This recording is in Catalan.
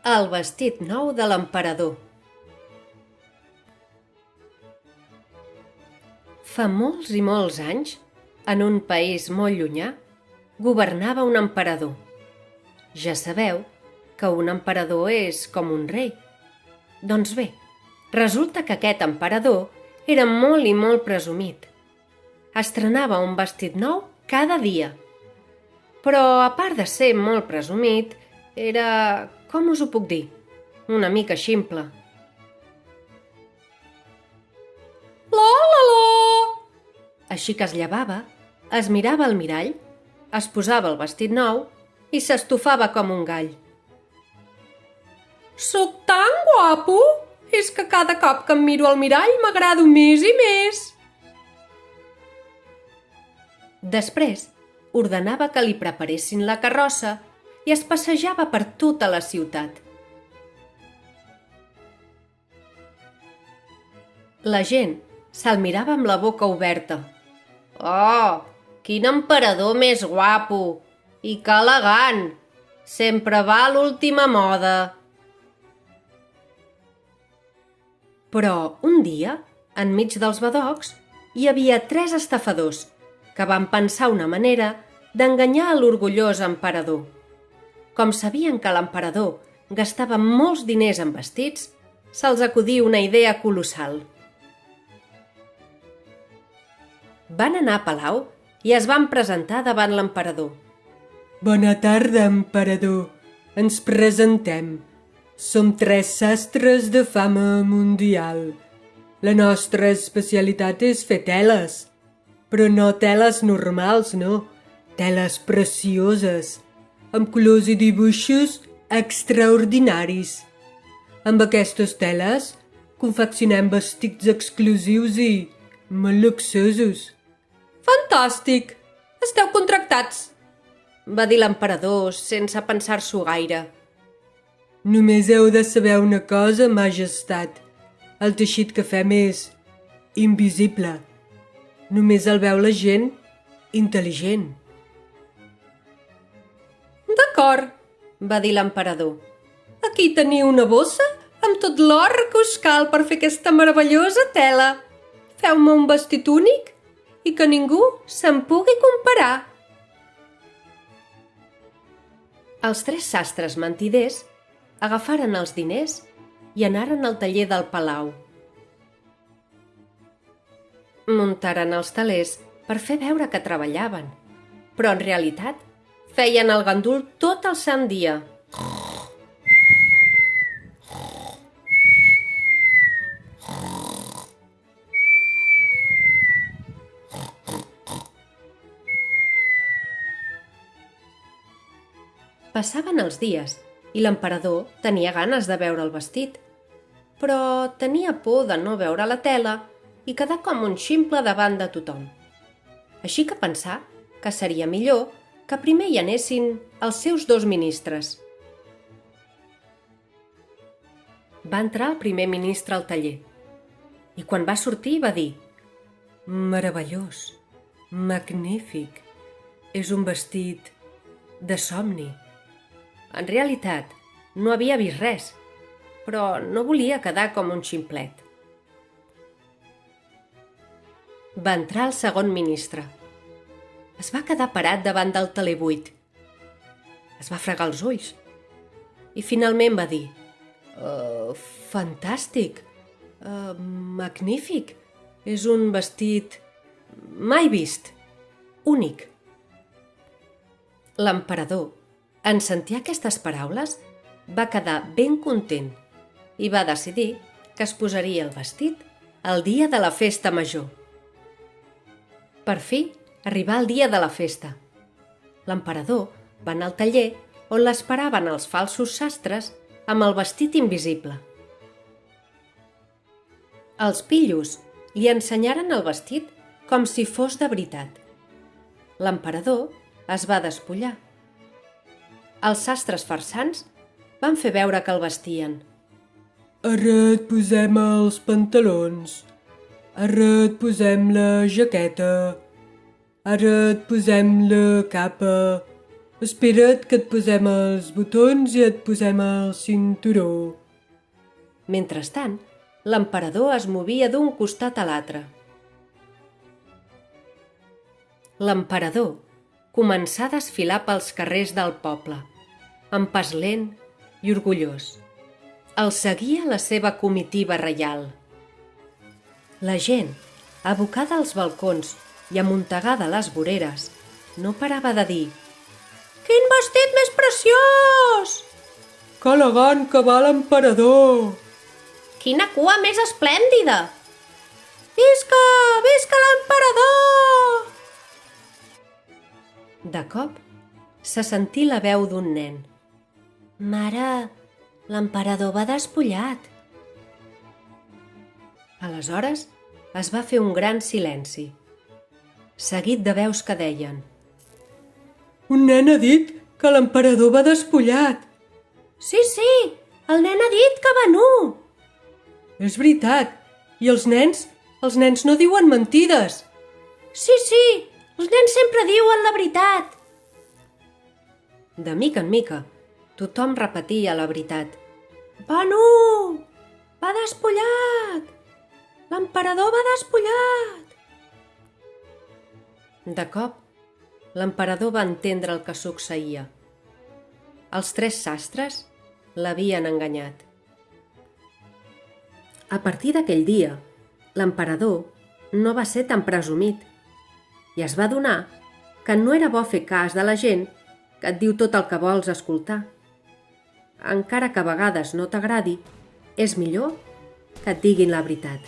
El vestit nou de l'emperador. Fa molts i molts anys, en un país molt llunyà, governava un emperador. Ja sabeu que un emperador és com un rei. Doncs bé, resulta que aquest emperador era molt i molt presumit. Estrenava un vestit nou cada dia. Però, a part de ser molt presumit, era, com us ho puc dir, una mica ximple. Així que es llevava, es mirava al mirall, es posava el vestit nou i s'estufava com un gall. Soc tan guapo! És que cada cop que em miro al mirall m'agrado més i més. Després, ordenava que li preparessin la carrossa i es passejava per tota la ciutat. La gent se'l mirava amb la boca oberta. «Oh, quin emperador més guapo! I que elegant! Sempre va a l'última moda!» Però un dia, enmig dels badocs, hi havia 3 estafadors que van pensar una manera d'enganyar a l'orgullós emperador. Com sabien que l'emperador gastava molts diners en vestits, se'ls acudí una idea colossal. Van anar a palau i es van presentar davant l'emperador. Bona tarda, emperador. Ens presentem. Som 3 sastres de fama mundial. La nostra especialitat és fer teles. Però no teles normals, no. Teles precioses, amb colors i dibuixos extraordinaris. Amb aquestes teles confeccionem vestits exclusius i molt luxosos. Fantàstic! Esteu contractats! Va dir l'emperador sense pensar-s'ho gaire. Només heu de saber una cosa, majestat. El teixit que fem és invisible. Només el veu la gent intel·ligent. D'acord, va dir l'emperador. Aquí teniu una bossa amb tot l'or que us cal per fer aquesta meravellosa tela. Feu-me un vestit únic i que ningú se'n pugui comparar. Els 3 sastres mentiders agafaren els diners i anaren al taller del palau. Muntaren els telers per fer veure que treballaven, però en realitat feien el gandul tot el sant dia. Passaven els dies i l'emperador tenia ganes de veure el vestit, però tenia por de no veure la tela i quedar com un ximple davant de tothom. Així que pensà que seria millor que primer hi anessin els seus 2 ministres. Va entrar el primer ministre al taller i quan va sortir va dir: meravellós, magnífic, és un vestit de somni. En realitat, no havia vist res, però no volia quedar com un ximplet. Va entrar el segon ministre. Es va quedar parat davant del teler buit. Es va fregar els ulls i finalment va dir: fantàstic, magnífic, és un vestit mai vist, únic. L'emperador, en sentir aquestes paraules, va quedar ben content i va decidir que es posaria el vestit el dia de la festa major. Per fi arribà el dia de la festa. L'emperador va anar al taller on l'esperaven els falsos sastres amb el vestit invisible. Els pillos li ensenyaren el vestit com si fos de veritat. L'emperador es va despullar. Els sastres farsans van fer veure que el vestien. Ara et posem els pantalons. Ara et posem la jaqueta. Ara et posem la capa. Espera't que et posem els botons i et posem el cinturó. Mentrestant, l'emperador es movia d'un costat a l'altre. L'emperador començà a desfilar pels carrers del poble, amb pas lent i orgullós. El seguia la seva comitiva reial. La gent, abocada als balcons i amuntegada a les voreres, no parava de dir: «Quin vestit més preciós! Que elegant que va l'emperador! Quina cua més esplèndida! Visca! Visca l'emperador!» De cop, se sentí la veu d'un nen. «Mare, l'emperador va despullat!» Aleshores es va fer un gran silenci, seguit de veus que deien: Un nen ha dit que l'emperador va despullat. «Sí, sí, el nen ha dit que va nu!» És veritat. I els nens no diuen mentides. «Sí, sí, els nens sempre diuen la veritat!» De mica en mica, tothom repetia la veritat. «Va nu! Va despullat! L'emperador va despullat!» De cop, l'emperador va entendre el que succeïa. Els 3 sastres l'havien enganyat. A partir d'aquell dia, l'emperador no va ser tan presumit i es va adonar que no era bo fer cas de la gent que et diu tot el que vols escoltar. Encara que a vegades no t'agradi, és millor que et diguin la veritat.